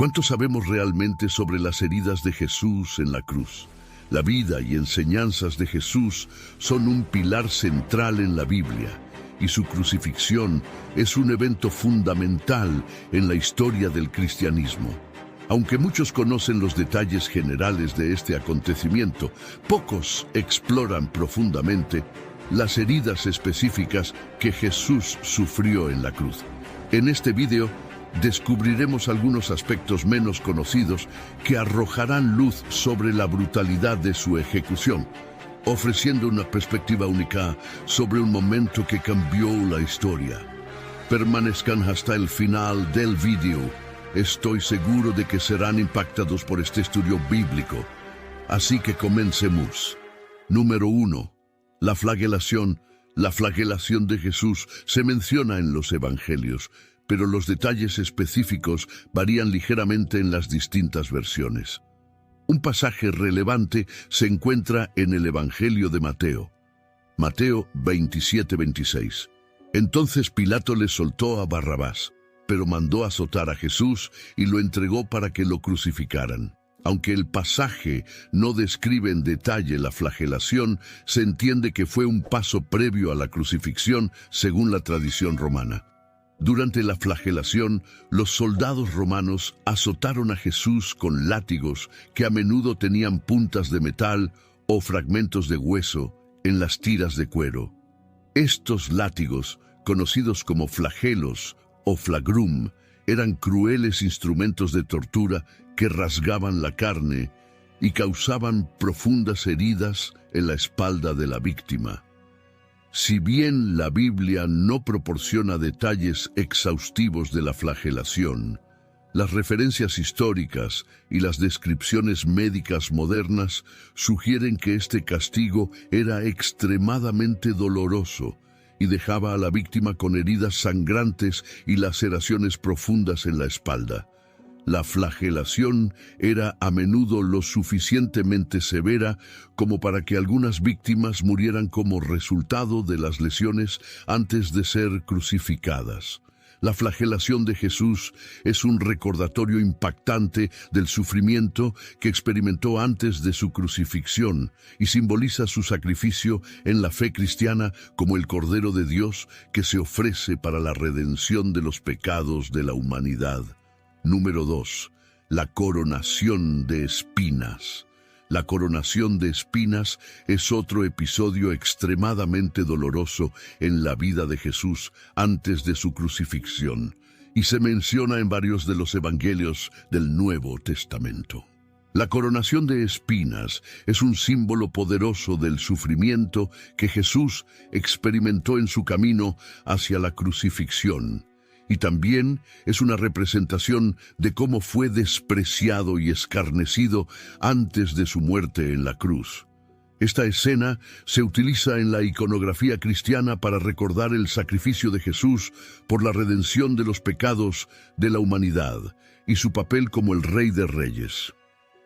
¿Cuánto sabemos realmente sobre las heridas de Jesús en la cruz? La vida y enseñanzas de Jesús son un pilar central en la Biblia, y su crucifixión es un evento fundamental en la historia del cristianismo. Aunque muchos conocen los detalles generales de este acontecimiento, pocos exploran profundamente las heridas específicas que Jesús sufrió en la cruz. En este video descubriremos algunos aspectos menos conocidos que arrojarán luz sobre la brutalidad de su ejecución, ofreciendo una perspectiva única sobre un momento que cambió la historia. Permanezcan hasta el final del video. Estoy seguro de que serán impactados por este estudio bíblico. Así que comencemos. Número 1. La flagelación. La flagelación de Jesús se menciona en los evangelios, pero los detalles específicos varían ligeramente en las distintas versiones. Un pasaje relevante se encuentra en el Evangelio de Mateo. Mateo 27:26. Entonces Pilato le soltó a Barrabás, pero mandó azotar a Jesús y lo entregó para que lo crucificaran. Aunque el pasaje no describe en detalle la flagelación, se entiende que fue un paso previo a la crucifixión según la tradición romana. Durante la flagelación, los soldados romanos azotaron a Jesús con látigos que a menudo tenían puntas de metal o fragmentos de hueso en las tiras de cuero. Estos látigos, conocidos como flagelos o flagrum, eran crueles instrumentos de tortura que rasgaban la carne y causaban profundas heridas en la espalda de la víctima. Si bien la Biblia no proporciona detalles exhaustivos de la flagelación, las referencias históricas y las descripciones médicas modernas sugieren que este castigo era extremadamente doloroso y dejaba a la víctima con heridas sangrantes y laceraciones profundas en la espalda. La flagelación era a menudo lo suficientemente severa como para que algunas víctimas murieran como resultado de las lesiones antes de ser crucificadas. La flagelación de Jesús es un recordatorio impactante del sufrimiento que experimentó antes de su crucifixión y simboliza su sacrificio en la fe cristiana como el Cordero de Dios que se ofrece para la redención de los pecados de la humanidad. Número 2. La coronación de espinas. La coronación de espinas es otro episodio extremadamente doloroso en la vida de Jesús antes de su crucifixión, y se menciona en varios de los evangelios del Nuevo Testamento. La coronación de espinas es un símbolo poderoso del sufrimiento que Jesús experimentó en su camino hacia la crucifixión, y también es una representación de cómo fue despreciado y escarnecido antes de su muerte en la cruz. Esta escena se utiliza en la iconografía cristiana para recordar el sacrificio de Jesús por la redención de los pecados de la humanidad y su papel como el Rey de Reyes.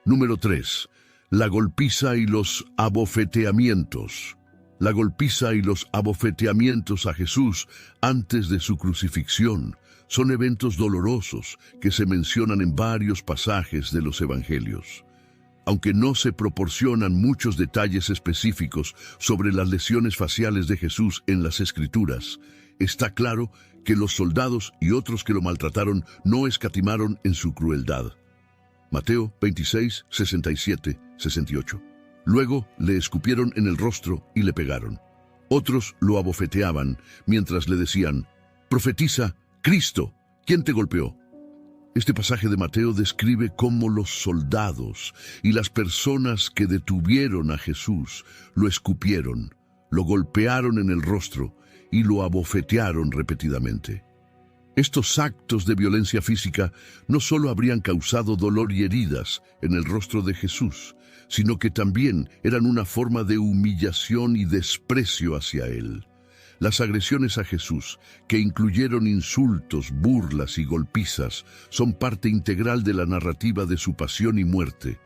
Número 3. La golpiza y los abofeteamientos. La golpiza y los abofeteamientos a Jesús antes de su crucifixión son eventos dolorosos que se mencionan en varios pasajes de los evangelios. Aunque no se proporcionan muchos detalles específicos sobre las lesiones faciales de Jesús en las Escrituras, está claro que los soldados y otros que lo maltrataron no escatimaron en su crueldad. Mateo 26, 67, 68. Luego le escupieron en el rostro y le pegaron. Otros lo abofeteaban mientras le decían: «Profetiza, Cristo, ¿quién te golpeó?». Este pasaje de Mateo describe cómo los soldados y las personas que detuvieron a Jesús lo escupieron, lo golpearon en el rostro y lo abofetearon repetidamente. Estos actos de violencia física no solo habrían causado dolor y heridas en el rostro de Jesús, sino que también eran una forma de humillación y desprecio hacia él. Las agresiones a Jesús, que incluyeron insultos, burlas y golpizas, son parte integral de la narrativa de su pasión y muerte.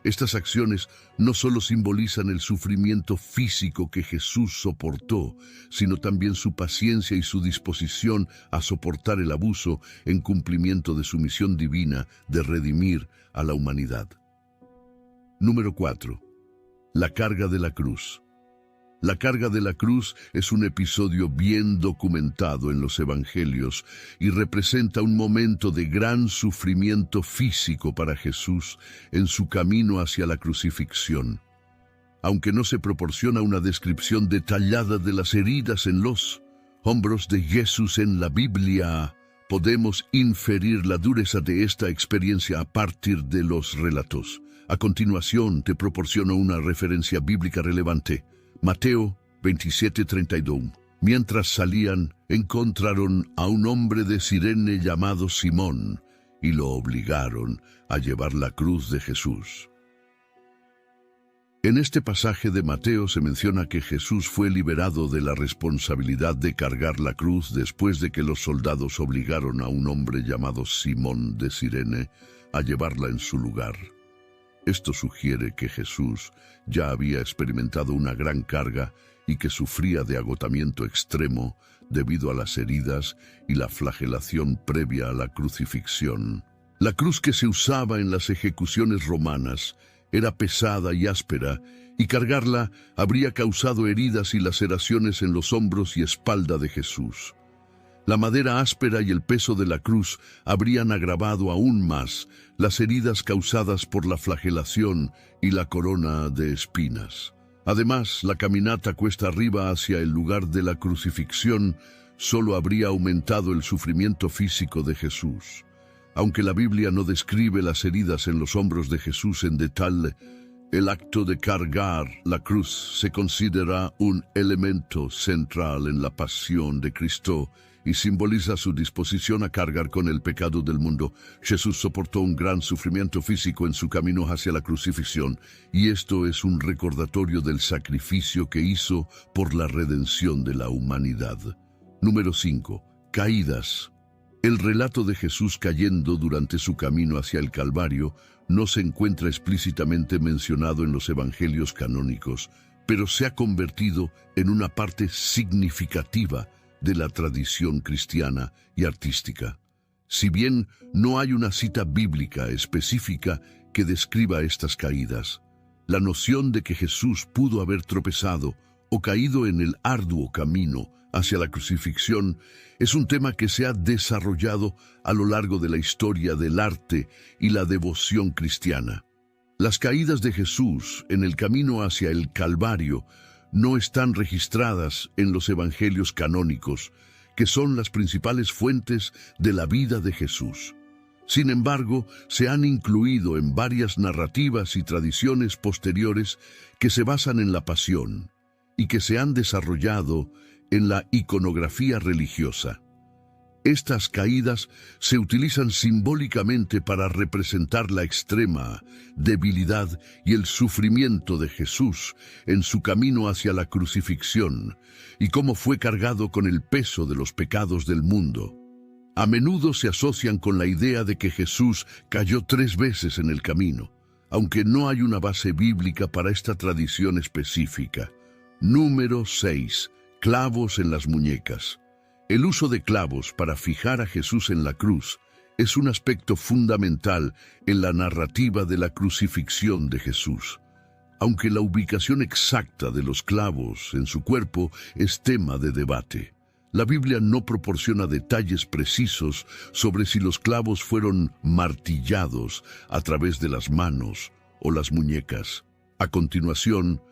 Estas acciones no solo simbolizan el sufrimiento físico que Jesús soportó, sino también su paciencia y su disposición a soportar el abuso en cumplimiento de su misión divina de redimir a la humanidad. Número 4. La carga de la cruz. La carga de la cruz es un episodio bien documentado en los evangelios y representa un momento de gran sufrimiento físico para Jesús en su camino hacia la crucifixión. Aunque no se proporciona una descripción detallada de las heridas en los hombros de Jesús en la Biblia, podemos inferir la dureza de esta experiencia a partir de los relatos. A continuación te proporciono una referencia bíblica relevante. Mateo 27:32. Mientras salían, encontraron a un hombre de Cirene llamado Simón y lo obligaron a llevar la cruz de Jesús. En este pasaje de Mateo se menciona que Jesús fue liberado de la responsabilidad de cargar la cruz después de que los soldados obligaron a un hombre llamado Simón de Cirene a llevarla en su lugar. Esto sugiere que Jesús ya había experimentado una gran carga y que sufría de agotamiento extremo debido a las heridas y la flagelación previa a la crucifixión. La cruz que se usaba en las ejecuciones romanas era pesada y áspera, y cargarla habría causado heridas y laceraciones en los hombros y espalda de Jesús. La madera áspera y el peso de la cruz habrían agravado aún más las heridas causadas por la flagelación y la corona de espinas. Además, la caminata cuesta arriba hacia el lugar de la crucifixión solo habría aumentado el sufrimiento físico de Jesús. Aunque la Biblia no describe las heridas en los hombros de Jesús en detalle, el acto de cargar la cruz se considera un elemento central en la pasión de Cristo y simboliza su disposición a cargar con el pecado del mundo. Jesús soportó un gran sufrimiento físico en su camino hacia la crucifixión, y esto es un recordatorio del sacrificio que hizo por la redención de la humanidad. Número 5. Caídas. El relato de Jesús cayendo durante su camino hacia el Calvario no se encuentra explícitamente mencionado en los evangelios canónicos, pero se ha convertido en una parte significativa de la tradición cristiana y artística. Si bien no hay una cita bíblica específica que describa estas caídas, la noción de que Jesús pudo haber tropezado o caído en el arduo camino hacia la crucifixión es un tema que se ha desarrollado a lo largo de la historia del arte y la devoción cristiana. Las caídas de Jesús en el camino hacia el Calvario no están registradas en los evangelios canónicos, que son las principales fuentes de la vida de Jesús. Sin embargo, se han incluido en varias narrativas y tradiciones posteriores que se basan en la pasión y que se han desarrollado en la iconografía religiosa. Estas caídas se utilizan simbólicamente para representar la extrema debilidad y el sufrimiento de Jesús en su camino hacia la crucifixión y cómo fue cargado con el peso de los pecados del mundo. A menudo se asocian con la idea de que Jesús cayó 3 veces en el camino, aunque no hay una base bíblica para esta tradición específica. Número 6. Clavos en las muñecas. El uso de clavos para fijar a Jesús en la cruz es un aspecto fundamental en la narrativa de la crucifixión de Jesús. Aunque la ubicación exacta de los clavos en su cuerpo es tema de debate, la Biblia no proporciona detalles precisos sobre si los clavos fueron martillados a través de las manos o las muñecas. A continuación,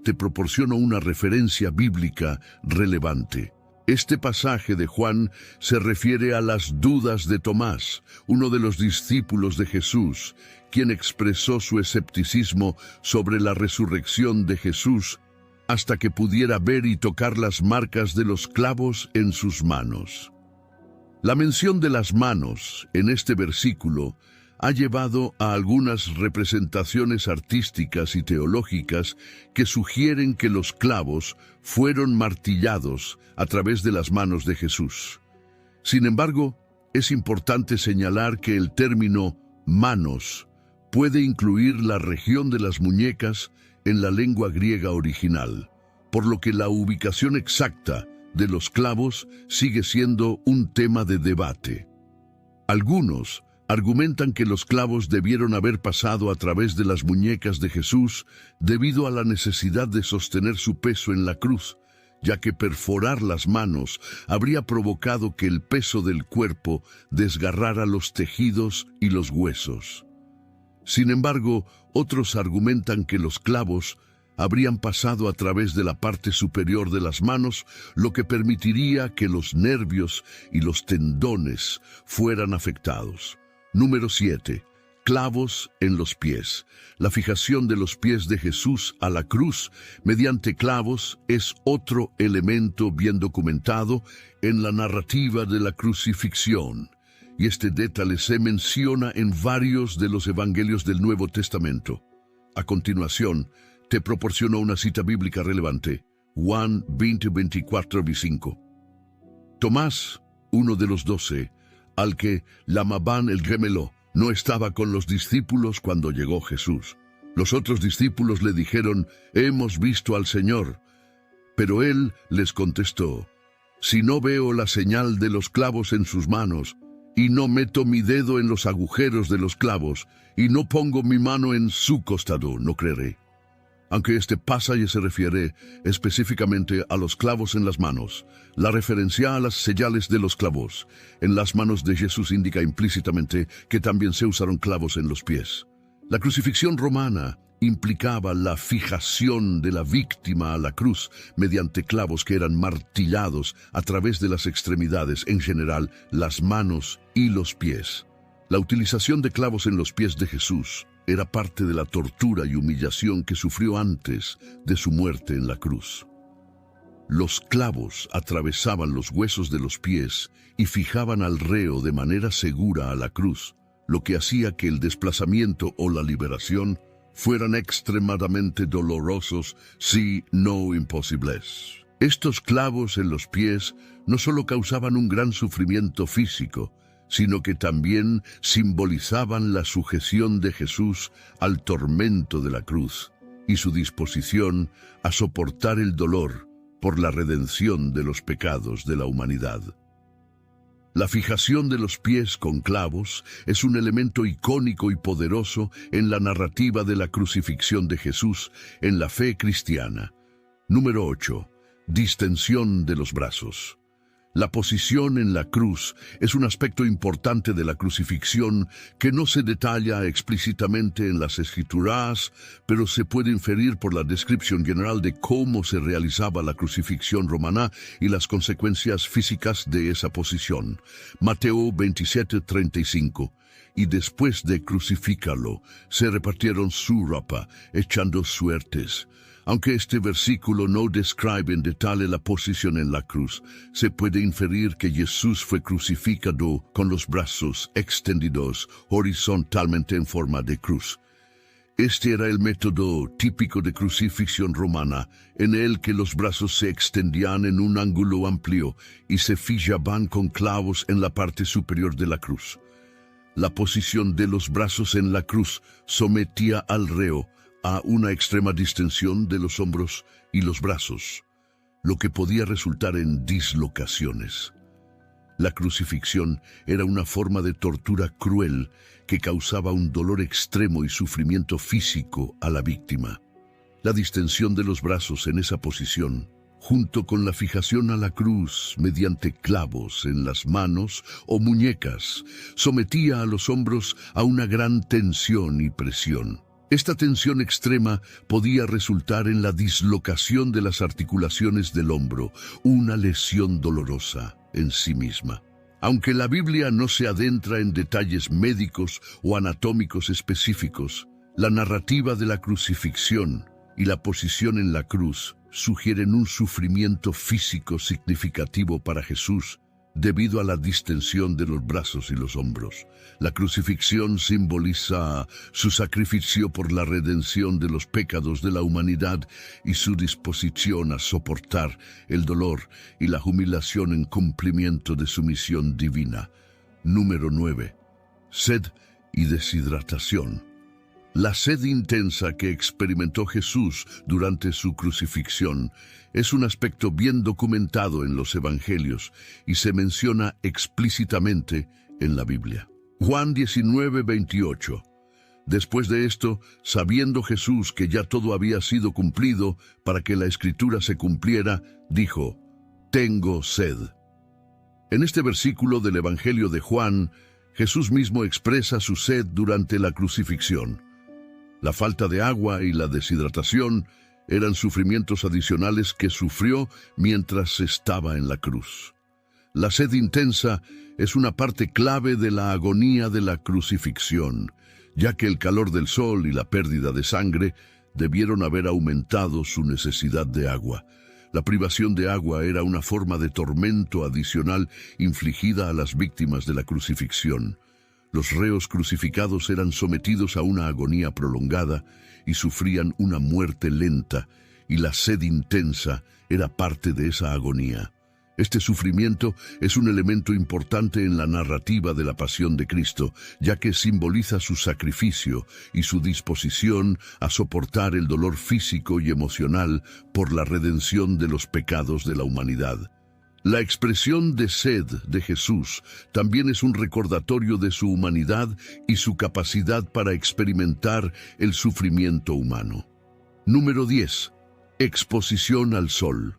te proporciono una referencia bíblica relevante. Este pasaje de Juan se refiere a las dudas de Tomás, uno de los discípulos de Jesús, quien expresó su escepticismo sobre la resurrección de Jesús hasta que pudiera ver y tocar las marcas de los clavos en sus manos. La mención de las manos en este versículo ha llevado a algunas representaciones artísticas y teológicas que sugieren que los clavos fueron martillados a través de las manos de Jesús. Sin embargo, es importante señalar que el término manos puede incluir la región de las muñecas en la lengua griega original, por lo que la ubicación exacta de los clavos sigue siendo un tema de debate. Algunos argumentan que los clavos debieron haber pasado a través de las muñecas de Jesús debido a la necesidad de sostener su peso en la cruz, ya que perforar las manos habría provocado que el peso del cuerpo desgarrara los tejidos y los huesos. Sin embargo, otros argumentan que los clavos habrían pasado a través de la parte superior de las manos, lo que permitiría que los nervios y los tendones fueran afectados. Número 7. Clavos en los pies. La fijación de los pies de Jesús a la cruz mediante clavos es otro elemento bien documentado en la narrativa de la crucifixión, y este detalle se menciona en varios de los evangelios del Nuevo Testamento. A continuación, te proporciono una cita bíblica relevante, Juan 20:24-25. Tomás, uno de los 12, al que llamaban el gemelo, no estaba con los discípulos cuando llegó Jesús. Los otros discípulos le dijeron, «Hemos visto al Señor». Pero él les contestó, «Si no veo la señal de los clavos en sus manos, y no meto mi dedo en los agujeros de los clavos, y no pongo mi mano en su costado, no creeré». Aunque este pasaje se refiere específicamente a los clavos en las manos, la referencia a las señales de los clavos en las manos de Jesús indica implícitamente que también se usaron clavos en los pies. La crucifixión romana implicaba la fijación de la víctima a la cruz mediante clavos que eran martillados a través de las extremidades, en general las manos y los pies. La utilización de clavos en los pies de Jesús era parte de la tortura y humillación que sufrió antes de su muerte en la cruz. Los clavos atravesaban los huesos de los pies y fijaban al reo de manera segura a la cruz, lo que hacía que el desplazamiento o la liberación fueran extremadamente dolorosos, si no imposibles. Estos clavos en los pies no solo causaban un gran sufrimiento físico, sino que también simbolizaban la sujeción de Jesús al tormento de la cruz y su disposición a soportar el dolor por la redención de los pecados de la humanidad. La fijación de los pies con clavos es un elemento icónico y poderoso en la narrativa de la crucifixión de Jesús en la fe cristiana. Número 8. Distensión de los brazos. La posición en la cruz es un aspecto importante de la crucifixión que no se detalla explícitamente en las Escrituras, pero se puede inferir por la descripción general de cómo se realizaba la crucifixión romana y las consecuencias físicas de esa posición. Mateo 27:35. Y después de crucificarlo, se repartieron su ropa, echando suertes. Aunque este versículo no describe en detalle la posición en la cruz, se puede inferir que Jesús fue crucificado con los brazos extendidos horizontalmente en forma de cruz. Este era el método típico de crucifixión romana, en el que los brazos se extendían en un ángulo amplio y se fijaban con clavos en la parte superior de la cruz. La posición de los brazos en la cruz sometía al reo a una extrema distensión de los hombros y los brazos, lo que podía resultar en dislocaciones. La crucifixión era una forma de tortura cruel que causaba un dolor extremo y sufrimiento físico a la víctima. La distensión de los brazos en esa posición, junto con la fijación a la cruz mediante clavos en las manos o muñecas, sometía a los hombros a una gran tensión y presión. Esta tensión extrema podía resultar en la dislocación de las articulaciones del hombro, una lesión dolorosa en sí misma. Aunque la Biblia no se adentra en detalles médicos o anatómicos específicos, la narrativa de la crucifixión y la posición en la cruz sugieren un sufrimiento físico significativo para Jesús debido a la distensión de los brazos y los hombros. La crucifixión simboliza su sacrificio por la redención de los pecados de la humanidad y su disposición a soportar el dolor y la humillación en cumplimiento de su misión divina. Número 9. Sed y deshidratación. La sed intensa que experimentó Jesús durante su crucifixión es un aspecto bien documentado en los evangelios y se menciona explícitamente en la Biblia. Juan 19:28. Después de esto, sabiendo Jesús que ya todo había sido cumplido para que la Escritura se cumpliera, dijo: «Tengo sed». En este versículo del Evangelio de Juan, Jesús mismo expresa su sed durante la crucifixión. La falta de agua y la deshidratación eran sufrimientos adicionales que sufrió mientras estaba en la cruz. La sed intensa es una parte clave de la agonía de la crucifixión, ya que el calor del sol y la pérdida de sangre debieron haber aumentado su necesidad de agua. La privación de agua era una forma de tormento adicional infligida a las víctimas de la crucifixión. Los reos crucificados eran sometidos a una agonía prolongada y sufrían una muerte lenta, y la sed intensa era parte de esa agonía. Este sufrimiento es un elemento importante en la narrativa de la pasión de Cristo, ya que simboliza su sacrificio y su disposición a soportar el dolor físico y emocional por la redención de los pecados de la humanidad. La expresión de sed de Jesús también es un recordatorio de su humanidad y su capacidad para experimentar el sufrimiento humano. Número 10. Exposición al sol.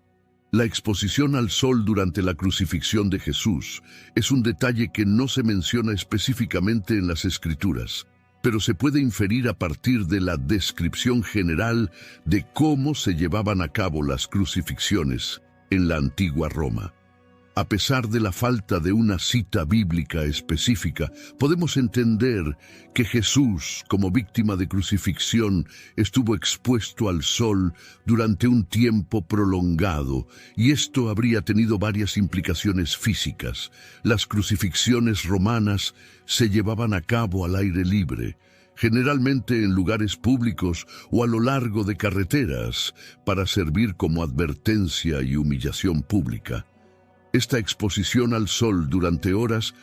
La exposición al sol durante la crucifixión de Jesús es un detalle que no se menciona específicamente en las Escrituras, pero se puede inferir a partir de la descripción general de cómo se llevaban a cabo las crucifixiones en la antigua Roma. A pesar de la falta de una cita bíblica específica, podemos entender que Jesús, como víctima de crucifixión, estuvo expuesto al sol durante un tiempo prolongado, y esto habría tenido varias implicaciones físicas. Las crucifixiones romanas se llevaban a cabo al aire libre, generalmente en lugares públicos o a lo largo de carreteras, para servir como advertencia y humillación pública. Esta exposición al sol durante horas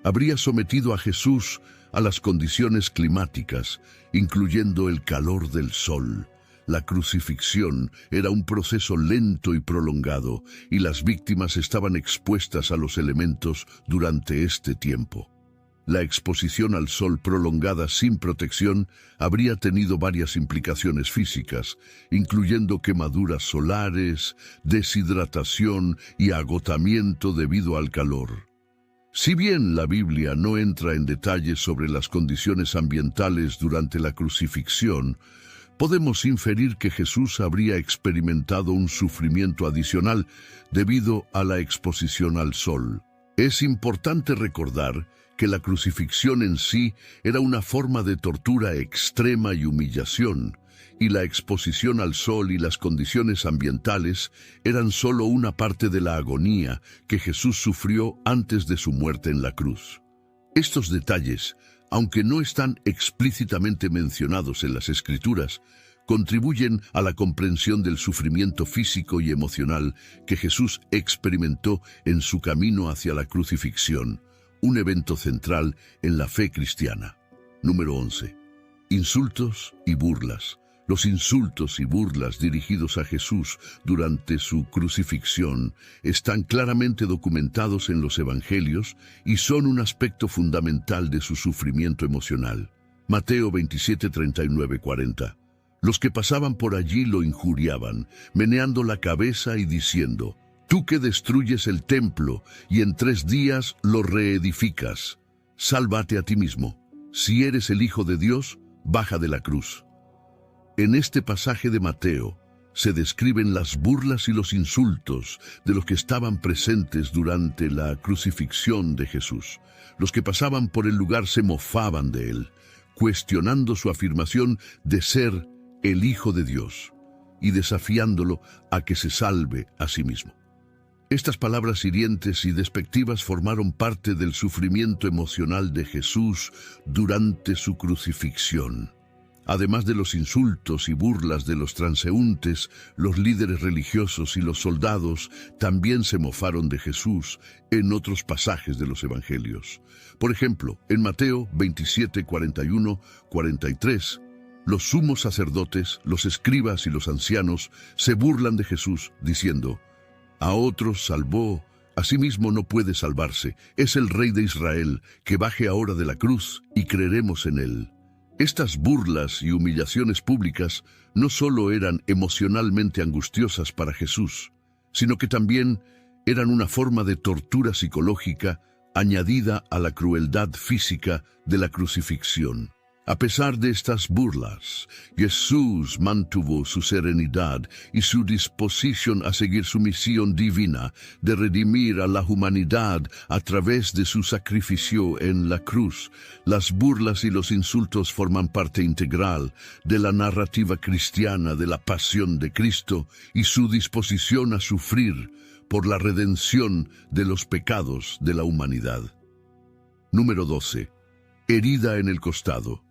habría sometido a Jesús a las condiciones climáticas, incluyendo el calor del sol. La crucifixión era un proceso lento y prolongado, y las víctimas estaban expuestas a los elementos durante este tiempo. La exposición al sol prolongada sin protección habría tenido varias implicaciones físicas, incluyendo quemaduras solares, deshidratación y agotamiento debido al calor. Si bien la Biblia no entra en detalles sobre las condiciones ambientales durante la crucifixión, podemos inferir que Jesús habría experimentado un sufrimiento adicional debido a la exposición al sol. Es importante recordar que la crucifixión en sí era una forma de tortura extrema y humillación, y la exposición al sol y las condiciones ambientales eran solo una parte de la agonía que Jesús sufrió antes de su muerte en la cruz. Estos detalles, aunque no están explícitamente mencionados en las Escrituras, contribuyen a la comprensión del sufrimiento físico y emocional que Jesús experimentó en su camino hacia la crucifixión, un evento central en la fe cristiana. Número 11. Insultos y burlas. Los insultos y burlas dirigidos a Jesús durante su crucifixión están claramente documentados en los Evangelios y son un aspecto fundamental de su sufrimiento emocional. Mateo 27, 39, 40. Los que pasaban por allí lo injuriaban, meneando la cabeza y diciendo: «Tú que destruyes el templo y en 3 días lo reedificas, sálvate a ti mismo. Si eres el Hijo de Dios, baja de la cruz». En este pasaje de Mateo se describen las burlas y los insultos de los que estaban presentes durante la crucifixión de Jesús. Los que pasaban por el lugar se mofaban de él, cuestionando su afirmación de ser el Hijo de Dios y desafiándolo a que se salve a sí mismo. Estas palabras hirientes y despectivas formaron parte del sufrimiento emocional de Jesús durante su crucifixión. Además de los insultos y burlas de los transeúntes, los líderes religiosos y los soldados también se mofaron de Jesús en otros pasajes de los Evangelios. Por ejemplo, en Mateo 27, 41, 43, Los sumos sacerdotes, los escribas y los ancianos se burlan de Jesús, diciendo: a otros salvó, a sí mismo no puede salvarse. Es el Rey de Israel, que baje ahora de la cruz y creeremos en él. Estas burlas y humillaciones públicas no solo eran emocionalmente angustiosas para Jesús, sino que también eran una forma de tortura psicológica añadida a la crueldad física de la crucifixión. A pesar de estas burlas, Jesús mantuvo su serenidad y su disposición a seguir su misión divina de redimir a la humanidad a través de su sacrificio en la cruz. Las burlas y los insultos forman parte integral de la narrativa cristiana de la pasión de Cristo y su disposición a sufrir por la redención de los pecados de la humanidad. Número 12. Herida en el costado.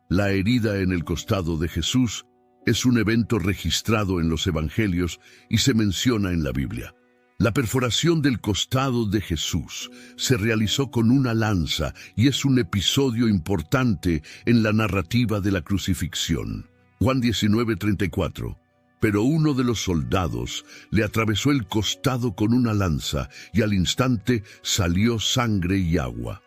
La herida en el costado de Jesús es un evento registrado en los Evangelios y se menciona en la Biblia. La perforación del costado de Jesús se realizó con una lanza y es un episodio importante en la narrativa de la crucifixión. Juan 19:34. Pero uno de los soldados le atravesó el costado con una lanza y al instante salió sangre y agua.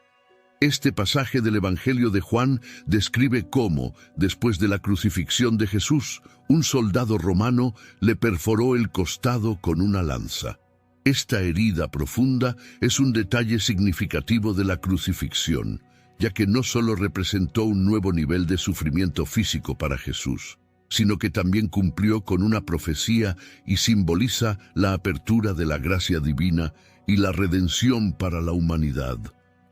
Este pasaje del Evangelio de Juan describe cómo, después de la crucifixión de Jesús, un soldado romano le perforó el costado con una lanza. Esta herida profunda es un detalle significativo de la crucifixión, ya que no solo representó un nuevo nivel de sufrimiento físico para Jesús, sino que también cumplió con una profecía y simboliza la apertura de la gracia divina y la redención para la humanidad.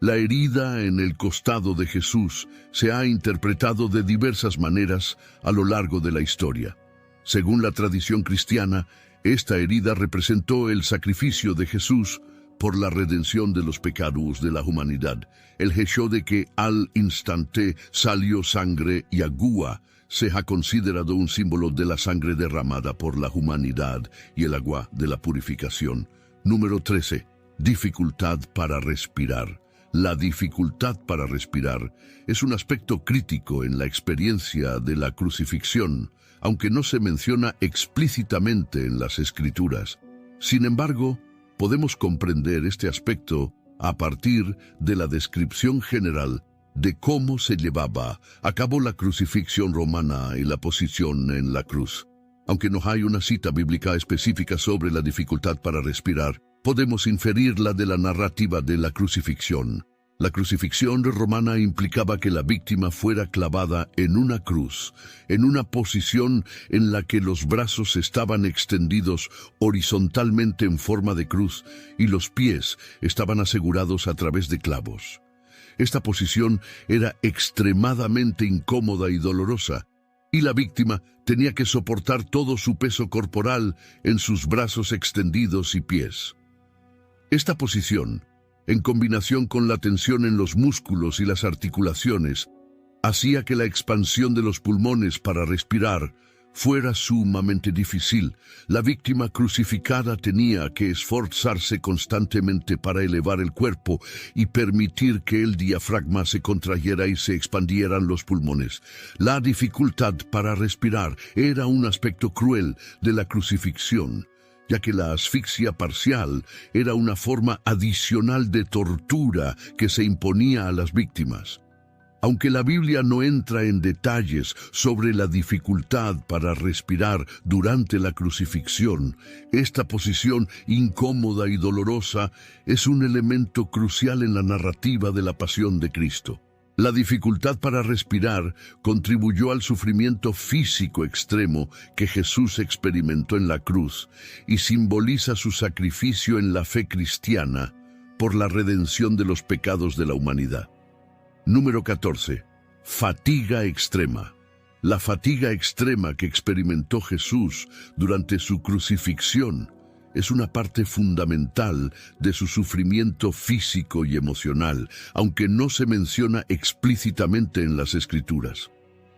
La herida en el costado de Jesús se ha interpretado de diversas maneras a lo largo de la historia. Según la tradición cristiana, esta herida representó el sacrificio de Jesús por la redención de los pecados de la humanidad. El hecho de que al instante salió sangre y agua se ha considerado un símbolo de la sangre derramada por la humanidad y el agua de la purificación. Número 13. Dificultad para respirar. La dificultad para respirar es un aspecto crítico en la experiencia de la crucifixión, aunque no se menciona explícitamente en las Escrituras. Sin embargo, podemos comprender este aspecto a partir de la descripción general de cómo se llevaba a cabo la crucifixión romana y la posición en la cruz. Aunque no hay una cita bíblica específica sobre la dificultad para respirar, podemos inferirla de la narrativa de la crucifixión. La crucifixión romana implicaba que la víctima fuera clavada en una cruz, en una posición en la que los brazos estaban extendidos horizontalmente en forma de cruz y los pies estaban asegurados a través de clavos. Esta posición era extremadamente incómoda y dolorosa, y la víctima tenía que soportar todo su peso corporal en sus brazos extendidos y pies. Esta posición, en combinación con la tensión en los músculos y las articulaciones, hacía que la expansión de los pulmones para respirar fuera sumamente difícil. La víctima crucificada tenía que esforzarse constantemente para elevar el cuerpo y permitir que el diafragma se contrayera y se expandieran los pulmones. La dificultad para respirar era un aspecto cruel de la crucifixión, ya que la asfixia parcial era una forma adicional de tortura que se imponía a las víctimas. Aunque la Biblia no entra en detalles sobre la dificultad para respirar durante la crucifixión, esta posición incómoda y dolorosa es un elemento crucial en la narrativa de la pasión de Cristo. La dificultad para respirar contribuyó al sufrimiento físico extremo que Jesús experimentó en la cruz y simboliza su sacrificio en la fe cristiana por la redención de los pecados de la humanidad. Número 14. Fatiga extrema. La fatiga extrema que experimentó Jesús durante su crucifixión es una parte fundamental de su sufrimiento físico y emocional, aunque no se menciona explícitamente en las Escrituras.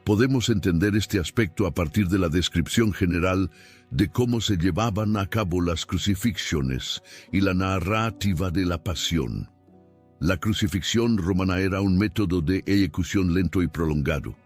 Podemos entender este aspecto a partir de la descripción general de cómo se llevaban a cabo las crucifixiones y la narrativa de la pasión. La crucifixión romana era un método de ejecución lento y prolongado.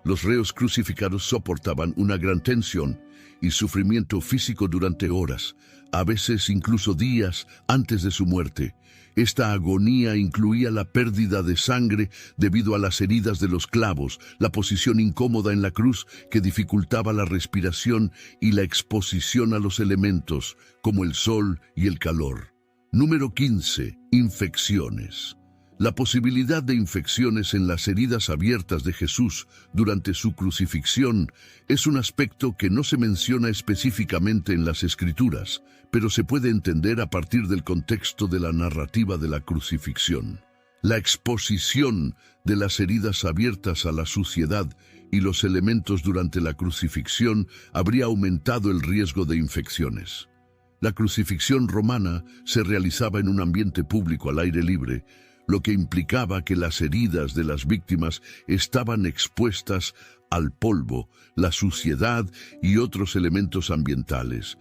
Los reos crucificados soportaban una gran tensión y sufrimiento físico durante horas, a veces incluso días antes de su muerte. Esta agonía incluía la pérdida de sangre debido a las heridas de los clavos, la posición incómoda en la cruz que dificultaba la respiración y la exposición a los elementos, como el sol y el calor. Número 15. Infecciones. La posibilidad de infecciones en las heridas abiertas de Jesús durante su crucifixión es un aspecto que no se menciona específicamente en las Escrituras, pero se puede entender a partir del contexto de la narrativa de la crucifixión. La exposición de las heridas abiertas a la suciedad y los elementos durante la crucifixión habría aumentado el riesgo de infecciones. La crucifixión romana se realizaba en un ambiente público al aire libre, lo que implicaba que las heridas de las víctimas estaban expuestas al polvo, la suciedad y otros elementos ambientales.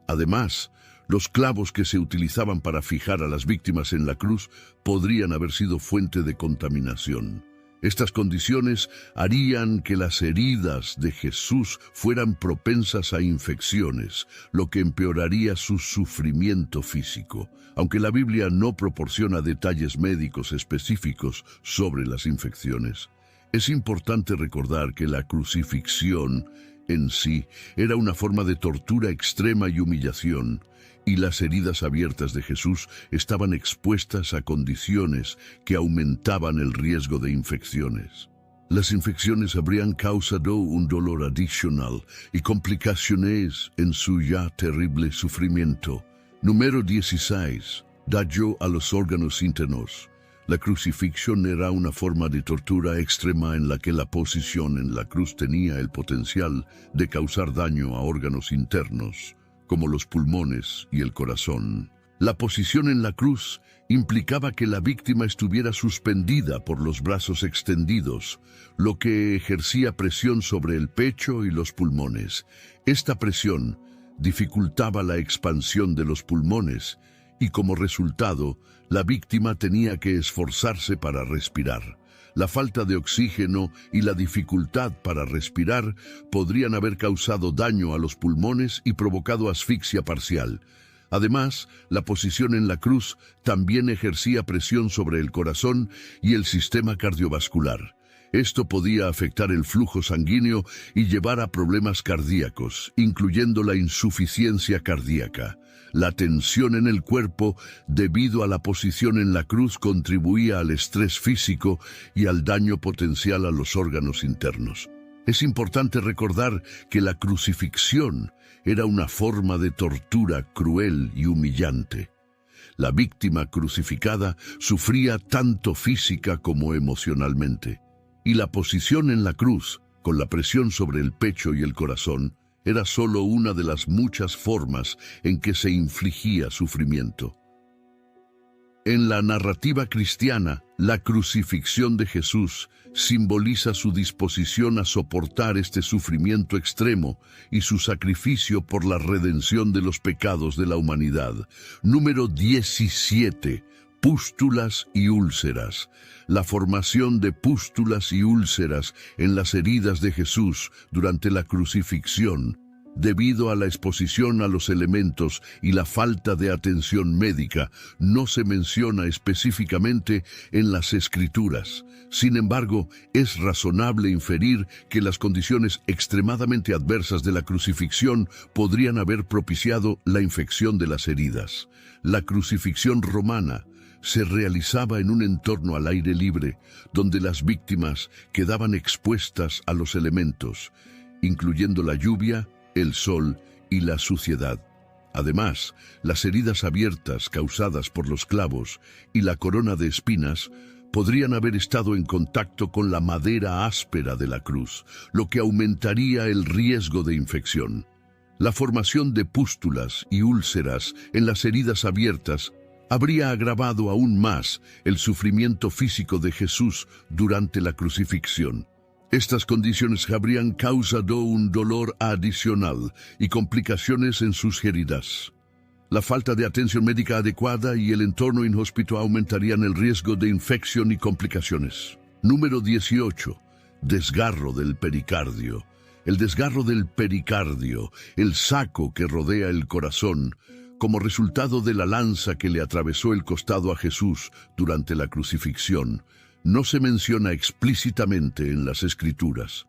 Además, los clavos que se utilizaban para fijar a las víctimas en la cruz podrían haber sido fuente de contaminación. Estas condiciones harían que las heridas de Jesús fueran propensas a infecciones, lo que empeoraría su sufrimiento físico. Aunque la Biblia no proporciona detalles médicos específicos sobre las infecciones, es importante recordar que la crucifixión en sí era una forma de tortura extrema y humillación, y las heridas abiertas de Jesús estaban expuestas a condiciones que aumentaban el riesgo de infecciones. Las infecciones habrían causado un dolor adicional y complicaciones en su ya terrible sufrimiento. Número 16. Daño a los órganos internos. La crucifixión era una forma de tortura extrema en la que la posición en la cruz tenía el potencial de causar daño a órganos internos, como los pulmones y el corazón. La posición en la cruz implicaba que la víctima estuviera suspendida por los brazos extendidos, lo que ejercía presión sobre el pecho y los pulmones. Esta presión dificultaba la expansión de los pulmones y, como resultado, la víctima tenía que esforzarse para respirar. La falta de oxígeno y la dificultad para respirar podrían haber causado daño a los pulmones y provocado asfixia parcial. Además, la posición en la cruz también ejercía presión sobre el corazón y el sistema cardiovascular. Esto podía afectar el flujo sanguíneo y llevar a problemas cardíacos, incluyendo la insuficiencia cardíaca. La tensión en el cuerpo debido a la posición en la cruz contribuía al estrés físico y al daño potencial a los órganos internos. Es importante recordar que la crucifixión era una forma de tortura cruel y humillante. La víctima crucificada sufría tanto física como emocionalmente, y la posición en la cruz, con la presión sobre el pecho y el corazón, era solo una de las muchas formas en que se infligía sufrimiento. En la narrativa cristiana, la crucifixión de Jesús simboliza su disposición a soportar este sufrimiento extremo y su sacrificio por la redención de los pecados de la humanidad. Número 17. Pústulas y úlceras. La formación de pústulas y úlceras en las heridas de Jesús durante la crucifixión, debido a la exposición a los elementos y la falta de atención médica, no se menciona específicamente en las Escrituras. Sin embargo, es razonable inferir que las condiciones extremadamente adversas de la crucifixión podrían haber propiciado la infección de las heridas. La crucifixión romana se realizaba en un entorno al aire libre, donde las víctimas quedaban expuestas a los elementos, incluyendo la lluvia, el sol y la suciedad. Además, las heridas abiertas causadas por los clavos y la corona de espinas podrían haber estado en contacto con la madera áspera de la cruz, lo que aumentaría el riesgo de infección. La formación de pústulas y úlceras en las heridas abiertas habría agravado aún más el sufrimiento físico de Jesús durante la crucifixión. Estas condiciones habrían causado un dolor adicional y complicaciones en sus heridas. La falta de atención médica adecuada y el entorno inhóspito aumentarían el riesgo de infección y complicaciones. Número 18. desgarro del pericardio. El desgarro del pericardio, el saco que rodea el corazón, como resultado de la lanza que le atravesó el costado a Jesús durante la crucifixión, no se menciona explícitamente en las Escrituras.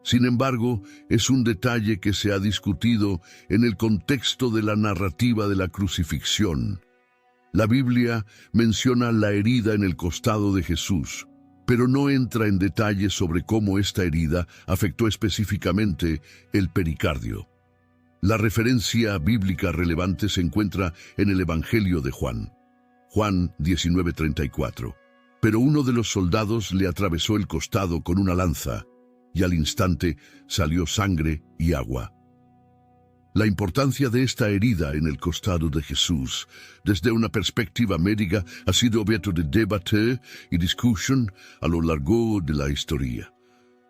Sin embargo, es un detalle que se ha discutido en el contexto de la narrativa de la crucifixión. La Biblia menciona la herida en el costado de Jesús, pero no entra en detalles sobre cómo esta herida afectó específicamente el pericardio. La referencia bíblica relevante se encuentra en el Evangelio de Juan. Juan 19:34. Pero uno de los soldados le atravesó el costado con una lanza, y al instante salió sangre y agua. La importancia de esta herida en el costado de Jesús, desde una perspectiva médica, ha sido objeto de debate y discusión a lo largo de la historia.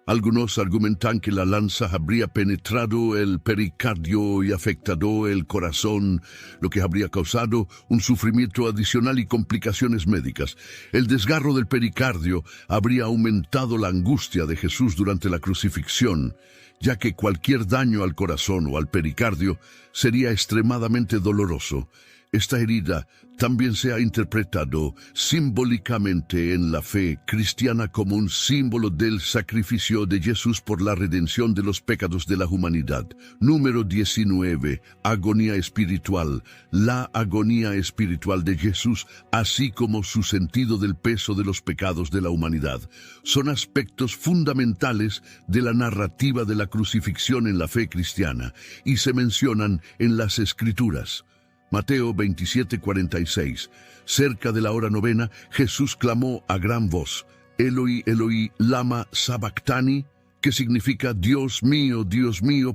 Algunos argumentan que la lanza habría penetrado el pericardio y afectado el corazón, lo que habría causado un sufrimiento adicional y complicaciones médicas. El desgarro del pericardio habría aumentado la angustia de Jesús durante la crucifixión, ya que cualquier daño al corazón o al pericardio sería extremadamente doloroso. Esta herida también se ha interpretado simbólicamente en la fe cristiana como un símbolo del sacrificio de Jesús por la redención de los pecados de la humanidad. Número 19. Agonía espiritual. La agonía espiritual de Jesús, así como su sentido del peso de los pecados de la humanidad, son aspectos fundamentales de la narrativa de la crucifixión en la fe cristiana y se mencionan en las Escrituras. Mateo 27:46. Cerca de la hora novena, Jesús clamó a gran voz, Eloi, Eloi, lama sabactani, que significa Dios mío,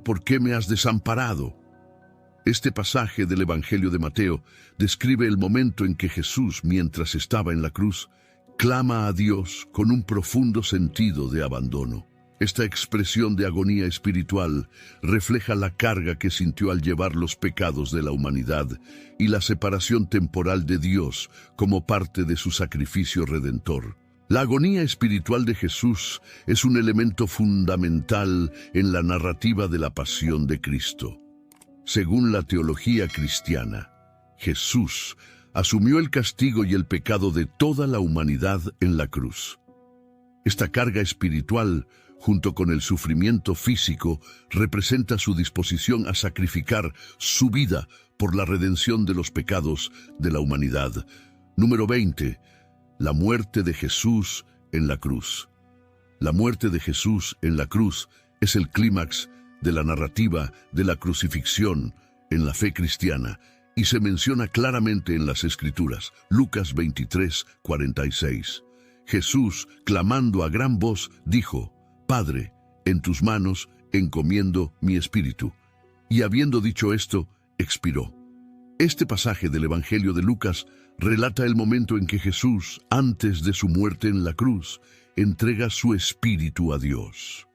¿por qué me has desamparado? Este pasaje del Evangelio de Mateo describe el momento en que Jesús, mientras estaba en la cruz, clama a Dios con un profundo sentido de abandono. Esta expresión de agonía espiritual refleja la carga que sintió al llevar los pecados de la humanidad y la separación temporal de Dios como parte de su sacrificio redentor. La agonía espiritual de Jesús es un elemento fundamental en la narrativa de la pasión de Cristo. Según la teología cristiana, Jesús asumió el castigo y el pecado de toda la humanidad en la cruz. Esta carga espiritual, junto con el sufrimiento físico, representa su disposición a sacrificar su vida por la redención de los pecados de la humanidad. Número 20. La muerte de Jesús en la cruz. La muerte de Jesús en la cruz es el clímax de la narrativa de la crucifixión en la fe cristiana y se menciona claramente en las Escrituras. Lucas 23:46. Jesús, clamando a gran voz, dijo, Padre, en tus manos encomiendo mi espíritu. Y habiendo dicho esto, expiró. Este pasaje del Evangelio de Lucas relata el momento en que Jesús, antes de su muerte en la cruz, entrega su espíritu a Dios.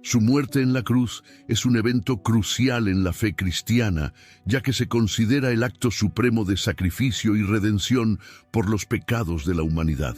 Su muerte en la cruz es un evento crucial en la fe cristiana, ya que se considera el acto supremo de sacrificio y redención por los pecados de la humanidad.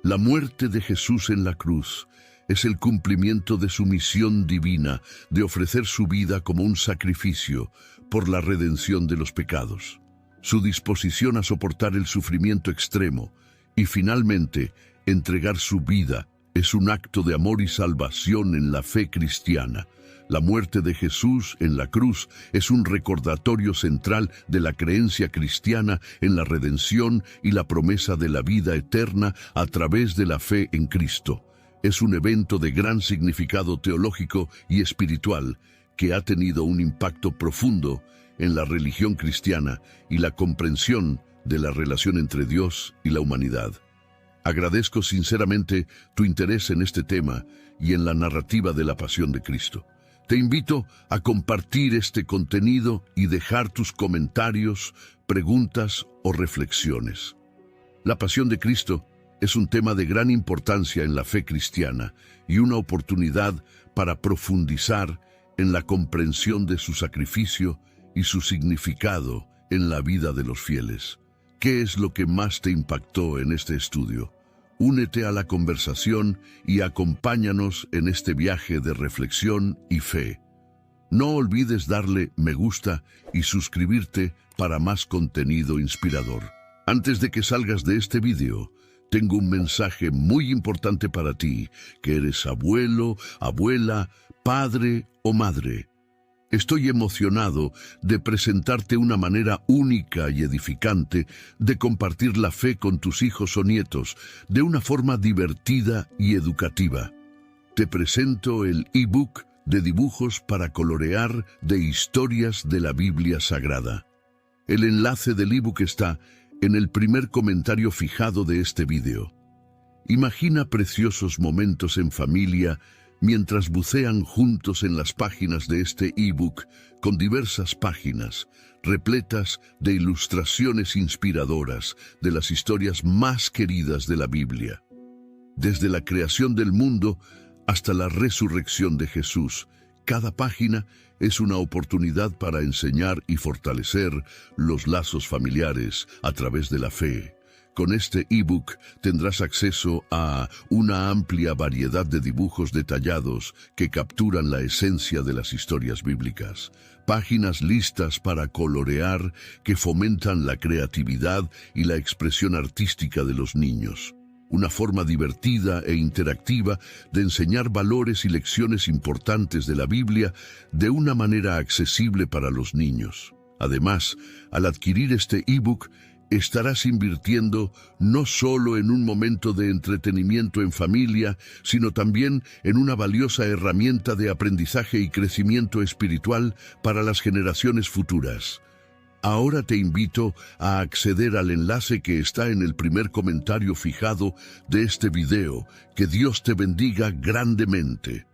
La muerte de Jesús en la cruz es el cumplimiento de su misión divina de ofrecer su vida como un sacrificio por la redención de los pecados. Su disposición a soportar el sufrimiento extremo y finalmente entregar su vida es un acto de amor y salvación en la fe cristiana. La muerte de Jesús en la cruz es un recordatorio central de la creencia cristiana en la redención y la promesa de la vida eterna a través de la fe en Cristo. Es un evento de gran significado teológico y espiritual que ha tenido un impacto profundo en la religión cristiana y la comprensión de la relación entre Dios y la humanidad. Agradezco sinceramente tu interés en este tema y en la narrativa de la pasión de Cristo. Te invito a compartir este contenido y dejar tus comentarios, preguntas o reflexiones. La pasión de Cristo es un tema de gran importancia en la fe cristiana y una oportunidad para profundizar en la comprensión de su sacrificio y su significado en la vida de los fieles. ¿Qué es lo que más te impactó en este estudio? Únete a la conversación y acompáñanos en este viaje de reflexión y fe. No olvides darle me gusta y suscribirte para más contenido inspirador. Antes de que salgas de este vídeo, tengo un mensaje muy importante para ti, que eres abuelo, abuela, padre o madre. Estoy emocionado de presentarte una manera única y edificante de compartir la fe con tus hijos o nietos de una forma divertida y educativa. Te presento el ebook de dibujos para colorear de historias de la Biblia Sagrada. El enlace del ebook está en el primer comentario fijado de este video. Imagina preciosos momentos en familia mientras bucean juntos en las páginas de este ebook con diversas páginas repletas de ilustraciones inspiradoras de las historias más queridas de la Biblia. Desde la creación del mundo hasta la resurrección de Jesús, cada página es una oportunidad para enseñar y fortalecer los lazos familiares a través de la fe. Con este ebook tendrás acceso a una amplia variedad de dibujos detallados que capturan la esencia de las historias bíblicas. Páginas listas para colorear que fomentan la creatividad y la expresión artística de los niños. Una forma divertida e interactiva de enseñar valores y lecciones importantes de la Biblia de una manera accesible para los niños. Además, al adquirir este ebook, estarás invirtiendo no solo en un momento de entretenimiento en familia, sino también en una valiosa herramienta de aprendizaje y crecimiento espiritual para las generaciones futuras. Ahora te invito a acceder al enlace que está en el primer comentario fijado de este video. Que Dios te bendiga grandemente.